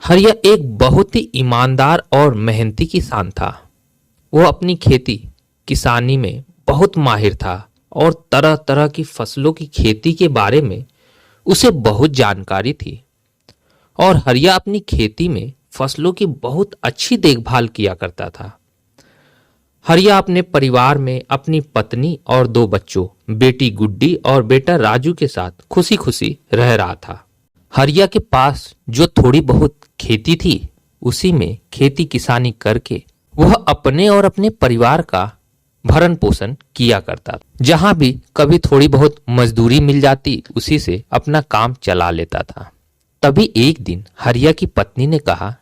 हरिया एक बहुत ही ईमानदार और मेहनती किसान था। वो अपनी खेती किसानी में बहुत माहिर था और तरह तरह की फसलों की खेती के बारे में उसे बहुत जानकारी थी। और हरिया अपनी खेती में फसलों की बहुत अच्छी देखभाल किया करता था। हरिया अपने परिवार में अपनी पत्नी और दो बच्चों, बेटी गुड्डी और बेटा राजू के साथ खुशी खुशी रह रहा था। हरिया के पास जो थोड़ी बहुत खेती थी, उसी में खेती किसानी करके वह अपने और अपने परिवार का भरण पोषण किया करता। जहां भी कभी थोड़ी बहुत मजदूरी मिल जाती, उसी से अपना काम चला लेता था। तभी एक दिन हरिया की पत्नी ने कहा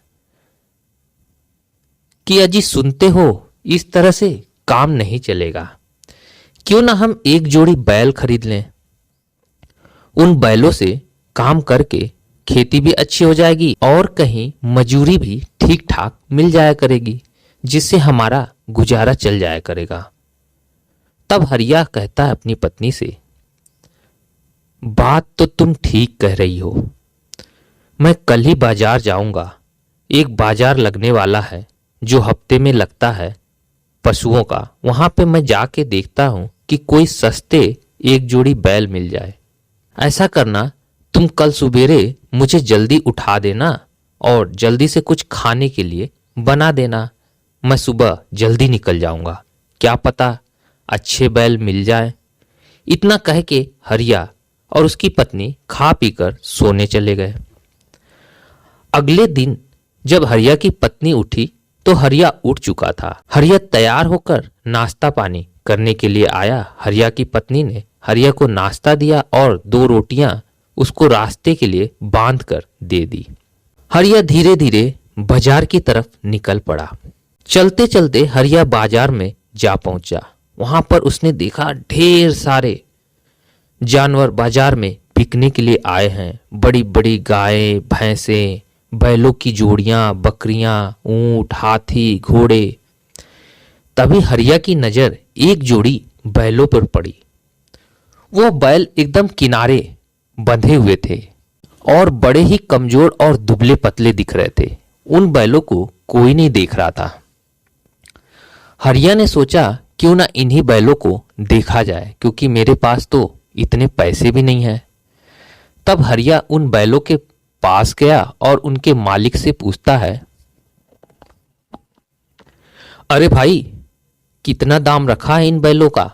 कि अजी सुनते हो, इस तरह से काम नहीं चलेगा। क्यों ना हम एक जोड़ी बैल खरीद लें। उन बैलों से काम करके खेती भी अच्छी हो जाएगी और कहीं मजूरी भी ठीक ठाक मिल जाया करेगी, जिससे हमारा गुजारा चल जाया करेगा। तब हरिया कहता है अपनी पत्नी से, बात तो तुम ठीक कह रही हो। मैं कल ही बाजार जाऊंगा। एक बाजार लगने वाला है जो हफ्ते में लगता है पशुओं का। वहां पे मैं जाके देखता हूं कि कोई सस्ते एक जोड़ी बैल मिल जाए। ऐसा करना, तुम कल सुबेरे मुझे जल्दी उठा देना और जल्दी से कुछ खाने के लिए बना देना। मैं सुबह जल्दी निकल जाऊंगा, क्या पता अच्छे बैल मिल जाए। इतना कह के हरिया और उसकी पत्नी खा पीकर सोने चले गए। अगले दिन जब हरिया की पत्नी उठी तो हरिया उठ चुका था। हरिया तैयार होकर नाश्ता पानी करने के लिए आया। हरिया की पत्नी ने हरिया को नाश्ता दिया और 2 रोटियां उसको रास्ते के लिए बांध कर दे दी। हरिया धीरे धीरे बाजार की तरफ निकल पड़ा। चलते चलते हरिया बाजार में जा पहुंचा। वहां पर उसने देखा ढेर सारे जानवर बाजार में बिकने के लिए आए हैं। बड़ी बड़ी गायें, भैंसें, बैलों की जोड़ियां, बकरियां, ऊंट, हाथी, घोड़े। तभी हरिया की नजर एक जोड़ी बैलों पर पड़ी। वो बैल एकदम किनारे बंधे हुए थे और बड़े ही कमजोर और दुबले पतले दिख रहे थे। उन बैलों को कोई नहीं देख रहा था। हरिया ने सोचा क्यों ना इन्हीं बैलों को देखा जाए, क्योंकि मेरे पास तो इतने पैसे भी नहीं हैं। तब हरिया उन बैलों के पास गया और उनके मालिक से पूछता है, अरे भाई, कितना दाम रखा है इन बैलों का?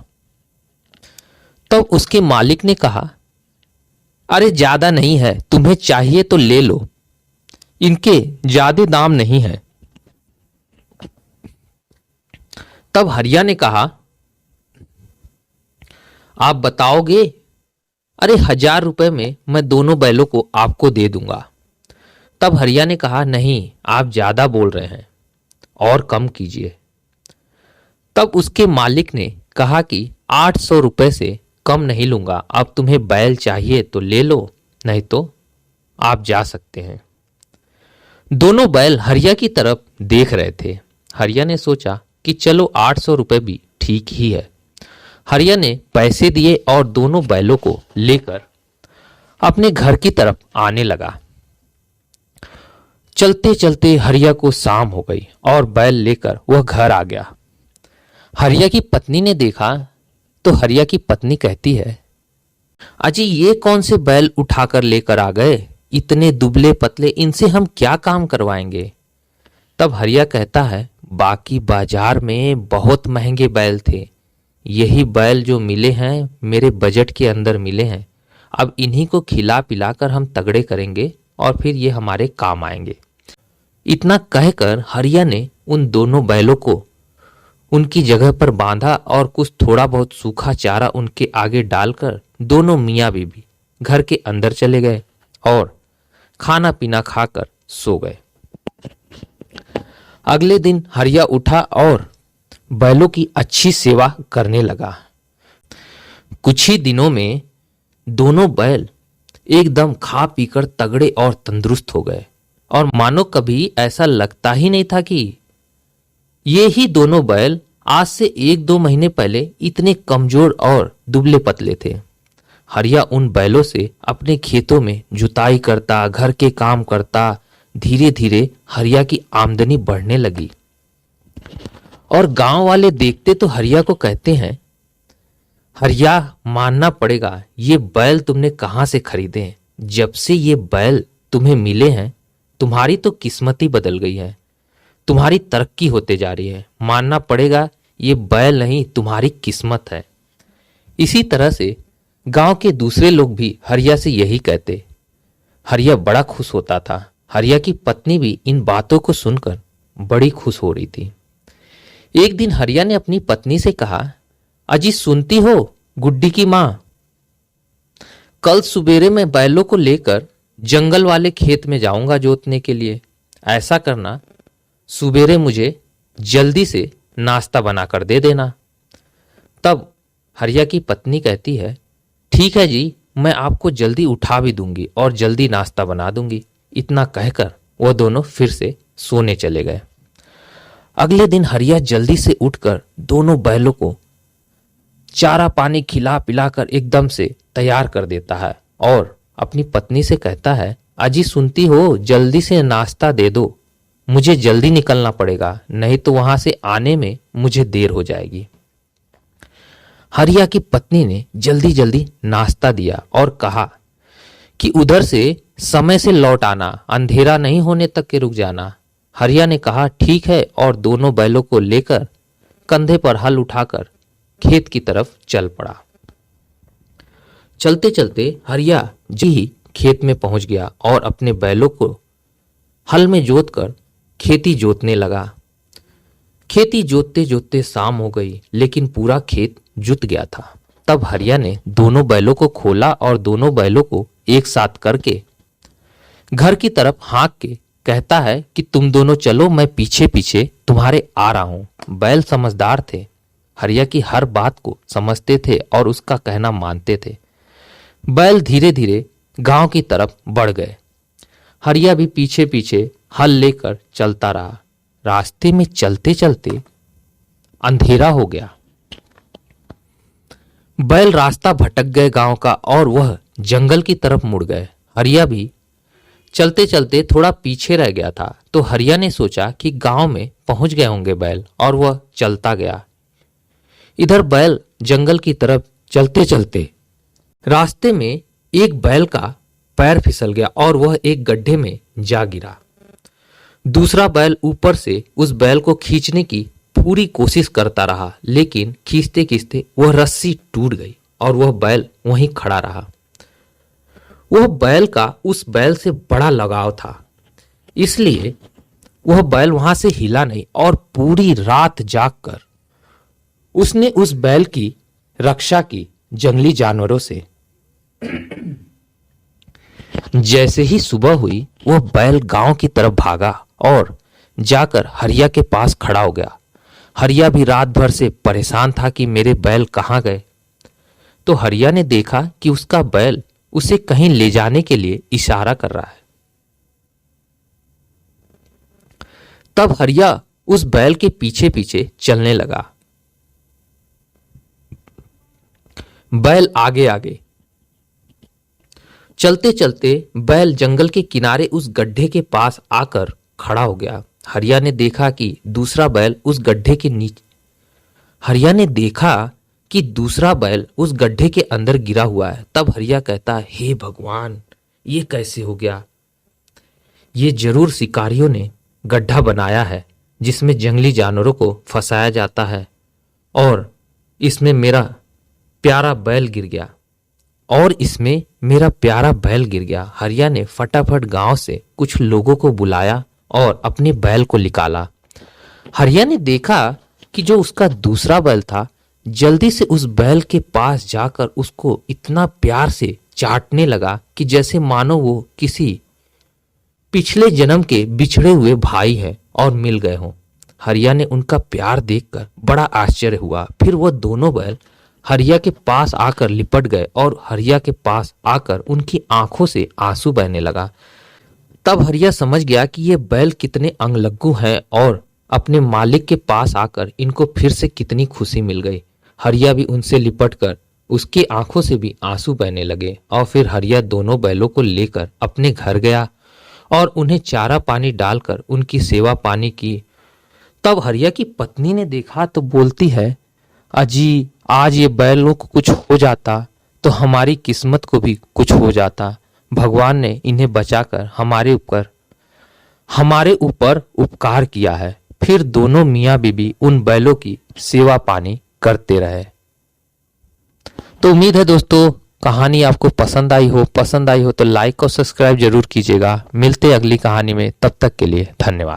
तब उसके मालिक ने कहा, अरे ज्यादा नहीं है, तुम्हें चाहिए तो ले लो, इनके ज्यादा दाम नहीं है। तब हरिया ने कहा, आप बताओगे? अरे 1000 रुपए में मैं दोनों बैलों को आपको दे दूंगा। तब हरिया ने कहा, नहीं, आप ज्यादा बोल रहे हैं, और कम कीजिए। तब उसके मालिक ने कहा कि 800 रुपए से कम नहीं लूंगा। अब तुम्हें बैल चाहिए तो ले लो, नहीं तो आप जा सकते हैं। दोनों बैल हरिया की तरफ देख रहे थे। हरिया ने सोचा कि चलो 800 रुपए भी ठीक ही है। हरिया ने पैसे दिए और दोनों बैलों को लेकर अपने घर की तरफ आने लगा। चलते चलते हरिया को शाम हो गई और बैल लेकर वह घर आ गया। हरिया की पत्नी ने देखा तो हरिया की पत्नी कहती है, अजी ये कौन से बैल उठाकर लेकर आ गए? इतने दुबले पतले, इनसे हम क्या काम करवाएंगे? तब हरिया कहता है, बाकी बाजार में बहुत महंगे बैल थे, यही बैल जो मिले हैं मेरे बजट के अंदर मिले हैं। अब इन्हीं को खिला पिलाकर हम तगड़े करेंगे और फिर ये हमारे काम आएंगे। इतना कहकर हरिया ने उन दोनों बैलों को उनकी जगह पर बांधा और कुछ थोड़ा बहुत सूखा चारा उनके आगे डालकर दोनों मियाँ बीबी घर के अंदर चले गए और खाना पीना खाकर सो गए। अगले दिन हरिया उठा और बैलों की अच्छी सेवा करने लगा। कुछ ही दिनों में दोनों बैल एकदम खा पीकर तगड़े और तंदुरुस्त हो गए और मानो कभी ऐसा लगता ही नहीं था कि ये ही दोनों बैल आज से 1-2 महीने पहले इतने कमजोर और दुबले पतले थे। हरिया उन बैलों से अपने खेतों में जुताई करता, घर के काम करता, धीरे धीरे हरिया की आमदनी बढ़ने लगी और गांव वाले देखते तो हरिया को कहते हैं, हरिया मानना पड़ेगा, ये बैल तुमने कहाँ से खरीदे हैं? जब से ये बैल तुम्हें मिले हैं तुम्हारी तो किस्मत ही बदल गई है, तुम्हारी तरक्की होते जा रही है। मानना पड़ेगा ये बैल नहीं तुम्हारी किस्मत है। इसी तरह से गांव के दूसरे लोग भी हरिया से यही कहते। हरिया बड़ा खुश होता था। हरिया की पत्नी भी इन बातों को सुनकर बड़ी खुश हो रही थी। एक दिन हरिया ने अपनी पत्नी से कहा, अजी सुनती हो गुड्डी की माँ, कल सुबेरे मैं बैलों को लेकर जंगल वाले खेत में जाऊंगा जोतने के लिए। ऐसा करना, सुबेरे मुझे जल्दी से नाश्ता बनाकर दे देना। तब हरिया की पत्नी कहती है, ठीक है जी, मैं आपको जल्दी उठा भी दूंगी और जल्दी नाश्ता बना दूंगी। इतना कहकर वो दोनों फिर से सोने चले गए। अगले दिन हरिया जल्दी से उठकर दोनों बैलों को चारा पानी खिला पिलाकर एकदम से तैयार कर देता है और अपनी पत्नी से कहता है, अजी सुनती हो, जल्दी से नाश्ता दे दो, मुझे जल्दी निकलना पड़ेगा, नहीं तो वहां से आने में मुझे देर हो जाएगी। हरिया की पत्नी ने जल्दी जल्दी नाश्ता दिया और कहा कि उधर से समय से लौट आना, अंधेरा नहीं होने तक के रुक जाना। हरिया ने कहा ठीक है और दोनों बैलों को लेकर कंधे पर हल उठाकर खेत की तरफ चल पड़ा। चलते चलते हरिया जी ही खेत में पहुंच गया और अपने बैलों को हल में जोतकर खेती जोतने लगा। खेती जोतते जोतते शाम हो गई, लेकिन पूरा खेत जुत गया था। तब हरिया ने दोनों बैलों को खोला और दोनों बैलों को एक साथ करके घर की तरफ हाँक के कहता है कि तुम दोनों चलो, मैं पीछे पीछे तुम्हारे आ रहा हूं। बैल समझदार थे, हरिया की हर बात को समझते थे और उसका कहना मानते थे। बैल धीरे धीरे गांव की तरफ बढ़ गए। हरिया भी पीछे पीछे हल लेकर चलता रहा। रास्ते में चलते चलते अंधेरा हो गया। बैल रास्ता भटक गए गांव का और वह जंगल की तरफ मुड़ गए। हरिया भी चलते चलते थोड़ा पीछे रह गया था, तो हरिया ने सोचा कि गांव में पहुंच गए होंगे बैल, और वह चलता गया। इधर बैल जंगल की तरफ चलते चलते रास्ते में एक बैल का पैर फिसल गया और वह एक गड्ढे में जा गिरा। दूसरा बैल ऊपर से उस बैल को खींचने की पूरी कोशिश करता रहा, लेकिन खींचते खींचते वह रस्सी टूट गई और वह बैल वहीं खड़ा रहा। वह बैल का उस बैल से बड़ा लगाव था, इसलिए वह बैल वहां से हिला नहीं और पूरी रात जागकर उसने उस बैल की रक्षा की जंगली जानवरों से। जैसे ही सुबह हुई वह बैल गांव की तरफ भागा और जाकर हरिया के पास खड़ा हो गया। हरिया भी रात भर से परेशान था कि मेरे बैल कहाँ गए। तो हरिया ने देखा कि उसका बैल उसे कहीं ले जाने के लिए इशारा कर रहा है। तब हरिया उस बैल के पीछे पीछे चलने लगा। बैल आगे आगे चलते चलते बैल जंगल के किनारे उस गड्ढे के पास आकर खड़ा हो गया। हरिया ने देखा कि दूसरा बैल उस गड्ढे के नीचे दूसरा बैल उस गड्ढे के अंदर गिरा हुआ है। तब हरिया कहता, हे भगवान, ये कैसे हो गया? ये जरूर शिकारियों ने गड्ढा बनाया है जिसमें जंगली जानवरों को फंसाया जाता है, और इसमें मेरा प्यारा बैल गिर गया। हरिया ने फटाफट गांव से कुछ लोगों को बुलाया और अपने बैल को निकाला। हरिया ने देखा कि जो उसका दूसरा बैल था जल्दी से उस बैल के पास जाकर उसको इतना प्यार से चाटने लगा कि जैसे मानो वो किसी पिछले जन्म के बिछड़े हुए भाई हैं और मिल गए हों। हरिया ने उनका प्यार देखकर बड़ा आश्चर्य हुआ। फिर वो दोनों बैल हरिया के पास आकर लिपट गए और हरिया के पास आकर उनकी आंखों से आंसू बहने लगा। तब हरिया समझ गया कि ये बैल कितने अंगलग्गू हैं और अपने मालिक के पास आकर इनको फिर से कितनी खुशी मिल गई। हरिया भी उनसे लिपटकर उसकी आंखों से भी आंसू बहने लगे और फिर हरिया दोनों बैलों को लेकर अपने घर गया और उन्हें चारा पानी डालकर उनकी सेवा पानी की। तब हरिया की पत्नी ने देखा तो बोलती है, अजी आज ये बैलों को कुछ हो जाता तो हमारी किस्मत को भी कुछ हो जाता। भगवान ने इन्हें बचाकर हमारे ऊपर उपकार किया है। फिर दोनों मियाँ बीबी उन बैलों की सेवा पानी करते रहे। तो उम्मीद है दोस्तों कहानी आपको पसंद आई हो तो लाइक और सब्सक्राइब जरूर कीजिएगा। मिलते अगली कहानी में, तब तक के लिए धन्यवाद।